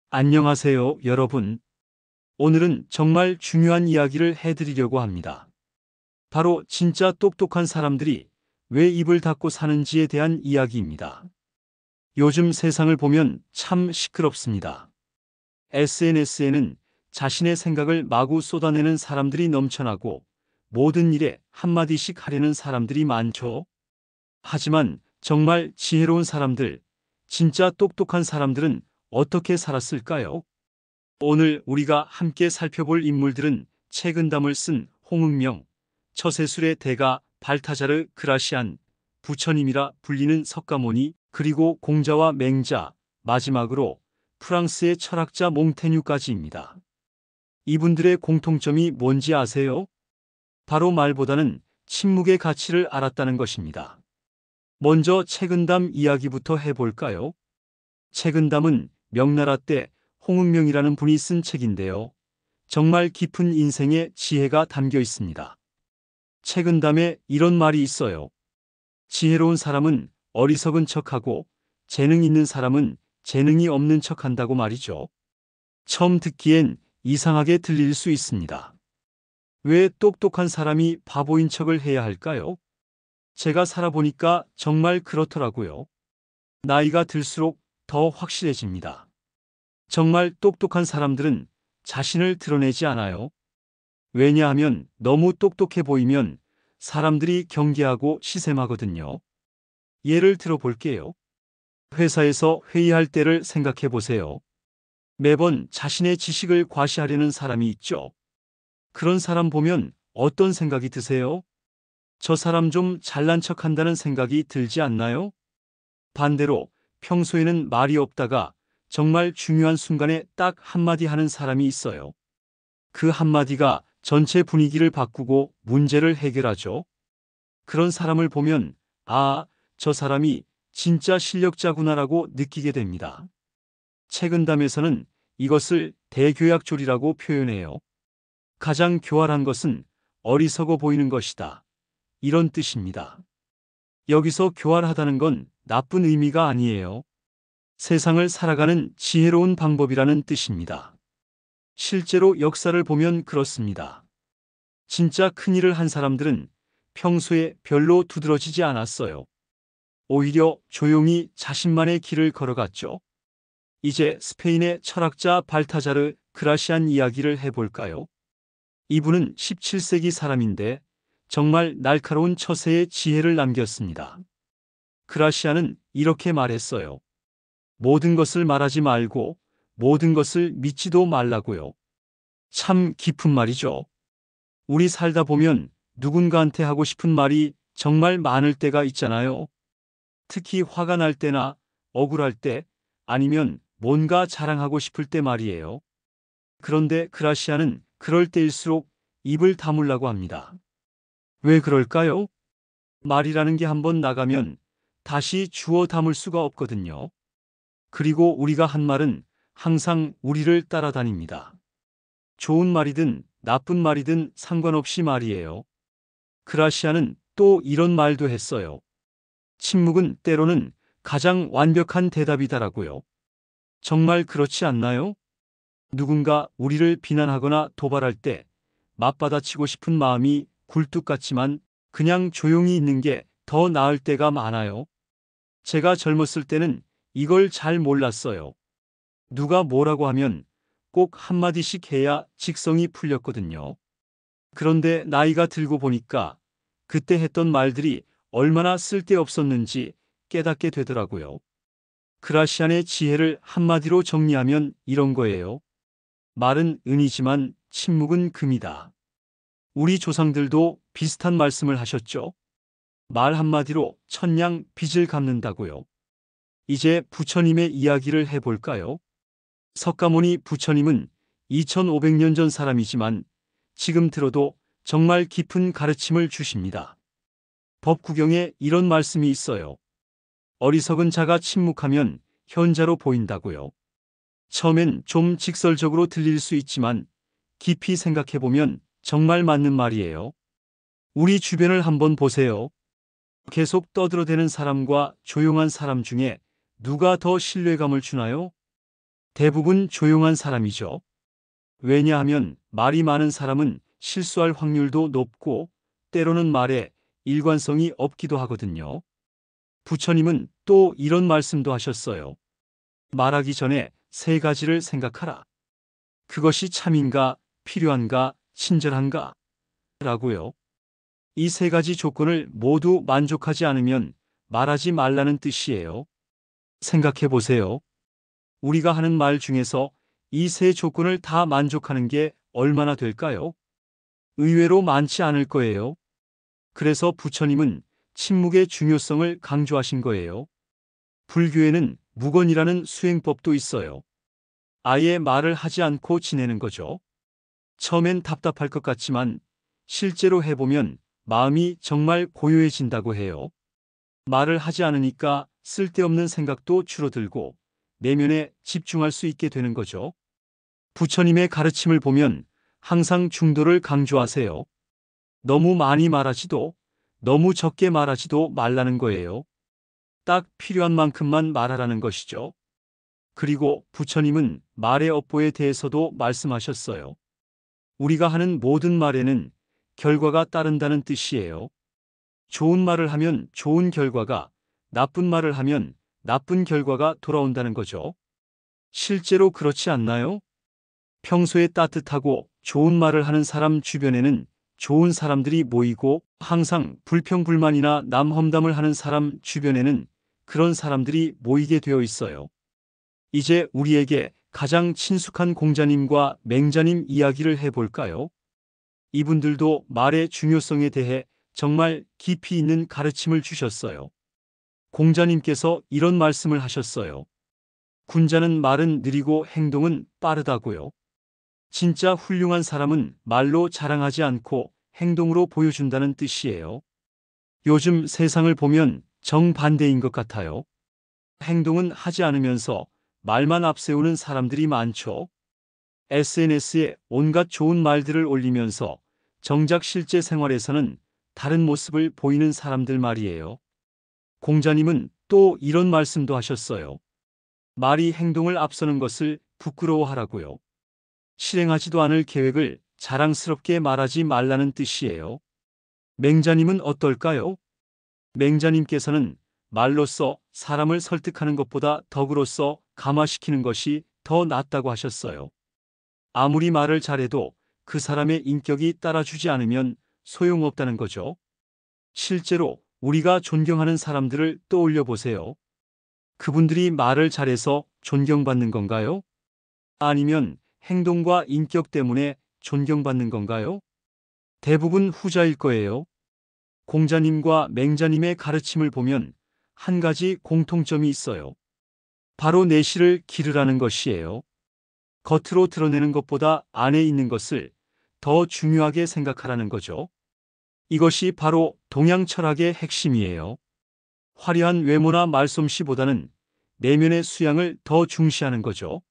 안녕하세요, 여러분. 오늘은 정말 중요한 이야기를 해드리려고 합니다. 바로 진짜 똑똑한 사람들이 왜 입을 닫고 사는지에 대한 이야기입니다. 요즘 세상을 보면 참 시끄럽습니다. SNS에는 자신의 생각을 마구 쏟아내는 사람들이 넘쳐나고 모든 일에 한마디씩 하려는 사람들이 많죠. 하지만 정말 지혜로운 사람들, 진짜 똑똑한 사람들은 어떻게 살았을까요? 오늘 우리가 함께 살펴볼 인물들은 책은담을 쓴 홍응명, 처세술의 대가 발타자르 그라시안, 부처님이라 불리는 석가모니, 그리고 공자와 맹자, 마지막으로 프랑스의 철학자 몽테뉴까지입니다. 이분들의 공통점이 뭔지 아세요? 바로 말보다는 침묵의 가치를 알았다는 것입니다. 먼저 책은담 이야기부터 해볼까요? 책은담은 명나라 때 홍응명이라는 분이 쓴 책인데요. 정말 깊은 인생의 지혜가 담겨 있습니다. 책은담에 이런 말이 있어요. 지혜로운 사람은 어리석은 척하고 재능 있는 사람은 재능이 없는 척한다고 말이죠. 처음 듣기엔 이상하게 들릴 수 있습니다. 왜 똑똑한 사람이 바보인 척을 해야 할까요? 제가 살아보니까 정말 그렇더라고요. 나이가 들수록 더 확실해집니다. 정말 똑똑한 사람들은 자신을 드러내지 않아요. 왜냐하면 너무 똑똑해 보이면 사람들이 경계하고 시샘하거든요. 예를 들어 볼게요. 회사에서 회의할 때를 생각해 보세요. 매번 자신의 지식을 과시하려는 사람이 있죠. 그런 사람 보면 어떤 생각이 드세요? 저 사람 좀 잘난 척 한다는 생각이 들지 않나요? 반대로 평소에는 말이 없다가 정말 중요한 순간에 딱 한마디 하는 사람이 있어요. 그 한마디가 전체 분위기를 바꾸고 문제를 해결하죠. 그런 사람을 보면, 아, 저 사람이 진짜 실력자구나라고 느끼게 됩니다. 책은담에서는 이것을 대교약졸이라고 표현해요. 가장 교활한 것은 어리석어 보이는 것이다. 이런 뜻입니다. 여기서 교활하다는 건 나쁜 의미가 아니에요. 세상을 살아가는 지혜로운 방법이라는 뜻입니다. 실제로 역사를 보면 그렇습니다. 진짜 큰일을 한 사람들은 평소에 별로 두드러지지 않았어요. 오히려 조용히 자신만의 길을 걸어갔죠. 이제 스페인의 철학자 발타자르 그라시안 이야기를 해볼까요? 이분은 17세기 사람인데 정말 날카로운 처세의 지혜를 남겼습니다. 그라시안은 이렇게 말했어요. 모든 것을 말하지 말고 모든 것을 믿지도 말라고요. 참 깊은 말이죠. 우리 살다 보면 누군가한테 하고 싶은 말이 정말 많을 때가 있잖아요. 특히 화가 날 때나 억울할 때 아니면 뭔가 자랑하고 싶을 때 말이에요. 그런데 그라시아는 그럴 때일수록 입을 다물라고 합니다. 왜 그럴까요? 말이라는 게 한번 나가면 다시 주워 담을 수가 없거든요. 그리고 우리가 한 말은 항상 우리를 따라다닙니다. 좋은 말이든 나쁜 말이든 상관없이 말이에요. 그라시아는 또 이런 말도 했어요. 침묵은 때로는 가장 완벽한 대답이다라고요. 정말 그렇지 않나요? 누군가 우리를 비난하거나 도발할 때 맞받아치고 싶은 마음이 굴뚝 같지만 그냥 조용히 있는 게 더 나을 때가 많아요. 제가 젊었을 때는 이걸 잘 몰랐어요. 누가 뭐라고 하면 꼭 한마디씩 해야 직성이 풀렸거든요. 그런데 나이가 들고 보니까 그때 했던 말들이 얼마나 쓸데없었는지 깨닫게 되더라고요. 그라시안의 지혜를 한마디로 정리하면 이런 거예요. 말은 은이지만 침묵은 금이다. 우리 조상들도 비슷한 말씀을 하셨죠. 말 한마디로 천냥 빚을 갚는다고요. 이제 부처님의 이야기를 해볼까요? 석가모니 부처님은 2500년 전 사람이지만 지금 들어도 정말 깊은 가르침을 주십니다. 법구경에 이런 말씀이 있어요. 어리석은 자가 침묵하면 현자로 보인다고요. 처음엔 좀 직설적으로 들릴 수 있지만 깊이 생각해보면 정말 맞는 말이에요. 우리 주변을 한번 보세요. 계속 떠들어대는 사람과 조용한 사람 중에 누가 더 신뢰감을 주나요? 대부분 조용한 사람이죠. 왜냐하면 말이 많은 사람은 실수할 확률도 높고 때로는 말에 일관성이 없기도 하거든요. 부처님은 또 이런 말씀도 하셨어요. 말하기 전에 세 가지를 생각하라. 그것이 참인가, 필요한가, 친절한가? 라고요. 이 세 가지 조건을 모두 만족하지 않으면 말하지 말라는 뜻이에요. 생각해 보세요. 우리가 하는 말 중에서 이 세 조건을 다 만족하는 게 얼마나 될까요? 의외로 많지 않을 거예요. 그래서 부처님은 침묵의 중요성을 강조하신 거예요. 불교에는 무건이라는 수행법도 있어요. 아예 말을 하지 않고 지내는 거죠. 처음엔 답답할 것 같지만 실제로 해보면 마음이 정말 고요해진다고 해요. 말을 하지 않으니까 쓸데없는 생각도 줄어들고 내면에 집중할 수 있게 되는 거죠. 부처님의 가르침을 보면 항상 중도를 강조하세요. 너무 많이 말하지도 너무 적게 말하지도 말라는 거예요. 딱 필요한 만큼만 말하라는 것이죠. 그리고 부처님은 말의 업보에 대해서도 말씀하셨어요. 우리가 하는 모든 말에는 결과가 따른다는 뜻이에요. 좋은 말을 하면 좋은 결과가, 나쁜 말을 하면 나쁜 결과가 돌아온다는 거죠. 실제로 그렇지 않나요? 평소에 따뜻하고 좋은 말을 하는 사람 주변에는 좋은 사람들이 모이고 항상 불평불만이나 남 험담을 하는 사람 주변에는 그런 사람들이 모이게 되어 있어요. 이제 우리에게 가장 친숙한 공자님과 맹자님 이야기를 해볼까요? 이분들도 말의 중요성에 대해 정말 깊이 있는 가르침을 주셨어요. 공자님께서 이런 말씀을 하셨어요. 군자는 말은 느리고 행동은 빠르다고요. 진짜 훌륭한 사람은 말로 자랑하지 않고 행동으로 보여준다는 뜻이에요. 요즘 세상을 보면 정반대인 것 같아요. 행동은 하지 않으면서 말만 앞세우는 사람들이 많죠. SNS에 온갖 좋은 말들을 올리면서 정작 실제 생활에서는 다른 모습을 보이는 사람들 말이에요. 공자님은 또 이런 말씀도 하셨어요. 말이 행동을 앞서는 것을 부끄러워하라고요. 실행하지도 않을 계획을 자랑스럽게 말하지 말라는 뜻이에요. 맹자님은 어떨까요? 맹자님께서는 말로써 사람을 설득하는 것보다 덕으로써 감화시키는 것이 더 낫다고 하셨어요. 아무리 말을 잘해도 그 사람의 인격이 따라주지 않으면 소용없다는 거죠. 실제로 우리가 존경하는 사람들을 떠올려 보세요. 그분들이 말을 잘해서 존경받는 건가요? 아니면 행동과 인격 때문에 존경받는 건가요? 대부분 후자일 거예요. 공자님과 맹자님의 가르침을 보면 한 가지 공통점이 있어요. 바로 내실을 기르라는 것이에요. 겉으로 드러내는 것보다 안에 있는 것을 더 중요하게 생각하라는 거죠. 이것이 바로 동양 철학의 핵심이에요. 화려한 외모나 말솜씨보다는 내면의 수양을 더 중시하는 거죠.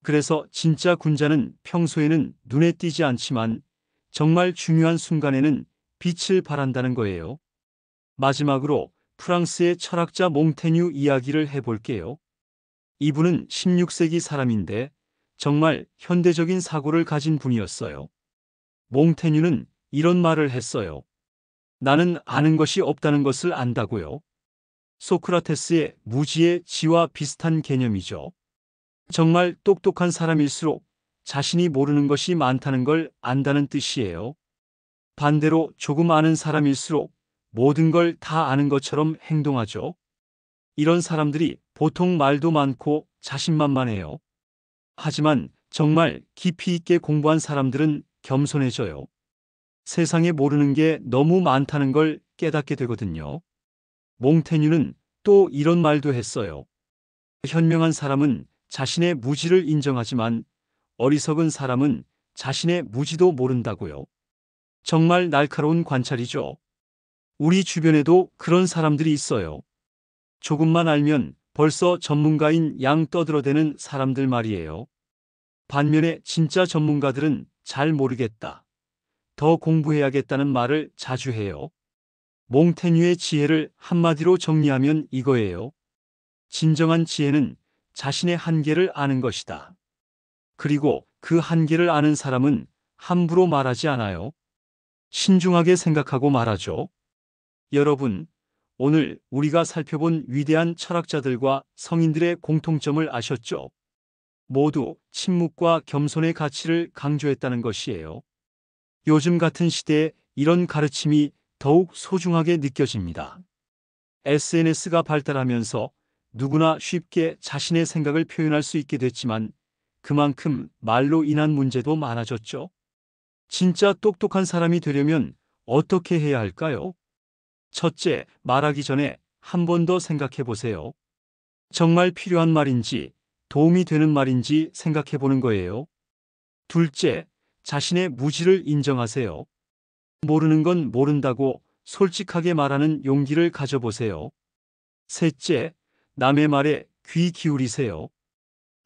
그래서 진짜 군자는 평소에는 눈에 띄지 않지만 정말 중요한 순간에는 빛을 발한다는 거예요. 마지막으로 프랑스의 철학자 몽테뉴 이야기를 해볼게요. 이분은 16세기 사람인데 정말 현대적인 사고를 가진 분이었어요. 몽테뉴는 이런 말을 했어요. 나는 아는 것이 없다는 것을 안다고요. 소크라테스의 무지의 지와 비슷한 개념이죠. 정말 똑똑한 사람일수록 자신이 모르는 것이 많다는 걸 안다는 뜻이에요. 반대로 조금 아는 사람일수록 모든 걸 다 아는 것처럼 행동하죠. 이런 사람들이 보통 말도 많고 자신만만해요. 하지만 정말 깊이 있게 공부한 사람들은 겸손해져요. 세상에 모르는 게 너무 많다는 걸 깨닫게 되거든요. 몽테뉴는 또 이런 말도 했어요. 현명한 사람은 자신의 무지를 인정하지만 어리석은 사람은 자신의 무지도 모른다고요. 정말 날카로운 관찰이죠. 우리 주변에도 그런 사람들이 있어요. 조금만 알면 벌써 전문가인 양 떠들어대는 사람들 말이에요. 반면에 진짜 전문가들은 잘 모르겠다, 더 공부해야겠다는 말을 자주 해요. 몽테뉴의 지혜를 한마디로 정리하면 이거예요. 진정한 지혜는 자신의 한계를 아는 것이다. 그리고 그 한계를 아는 사람은 함부로 말하지 않아요. 신중하게 생각하고 말하죠. 여러분, 오늘 우리가 살펴본 위대한 철학자들과 성인들의 공통점을 아셨죠? 모두 침묵과 겸손의 가치를 강조했다는 것이에요. 요즘 같은 시대에 이런 가르침이 더욱 소중하게 느껴집니다. SNS가 발달하면서 누구나 쉽게 자신의 생각을 표현할 수 있게 됐지만 그만큼 말로 인한 문제도 많아졌죠. 진짜 똑똑한 사람이 되려면 어떻게 해야 할까요? 첫째, 말하기 전에 한 번 더 생각해 보세요. 정말 필요한 말인지, 도움이 되는 말인지 생각해 보는 거예요. 둘째, 자신의 무지를 인정하세요. 모르는 건 모른다고 솔직하게 말하는 용기를 가져보세요. 셋째, 남의 말에 귀 기울이세요.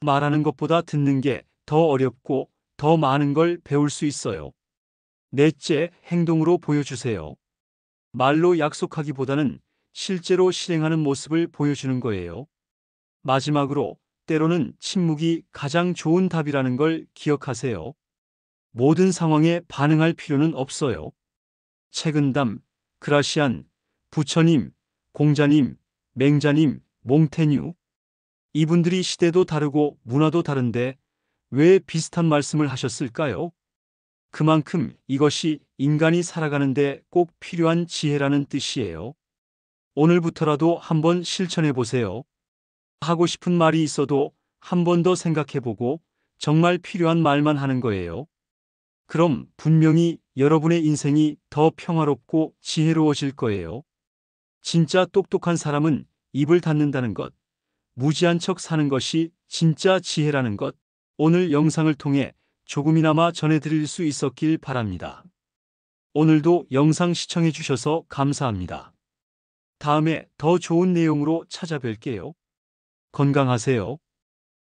말하는 것보다 듣는 게 더 어렵고 더 많은 걸 배울 수 있어요. 넷째, 행동으로 보여주세요. 말로 약속하기보다는 실제로 실행하는 모습을 보여주는 거예요. 마지막으로, 때로는 침묵이 가장 좋은 답이라는 걸 기억하세요. 모든 상황에 반응할 필요는 없어요. 책은담, 그라시안, 부처님, 공자님, 맹자님, 몽테뉴. 이분들이 시대도 다르고 문화도 다른데 왜 비슷한 말씀을 하셨을까요? 그만큼 이것이 인간이 살아가는데 꼭 필요한 지혜라는 뜻이에요. 오늘부터라도 한번 실천해 보세요. 하고 싶은 말이 있어도 한 번 더 생각해 보고 정말 필요한 말만 하는 거예요. 그럼 분명히 여러분의 인생이 더 평화롭고 지혜로워질 거예요. 진짜 똑똑한 사람은 입을 닫는다는 것, 무지한 척 사는 것이 진짜 지혜라는 것, 오늘 영상을 통해 조금이나마 전해드릴 수 있었길 바랍니다. 오늘도 영상 시청해 주셔서 감사합니다. 다음에 더 좋은 내용으로 찾아뵐게요. 건강하세요.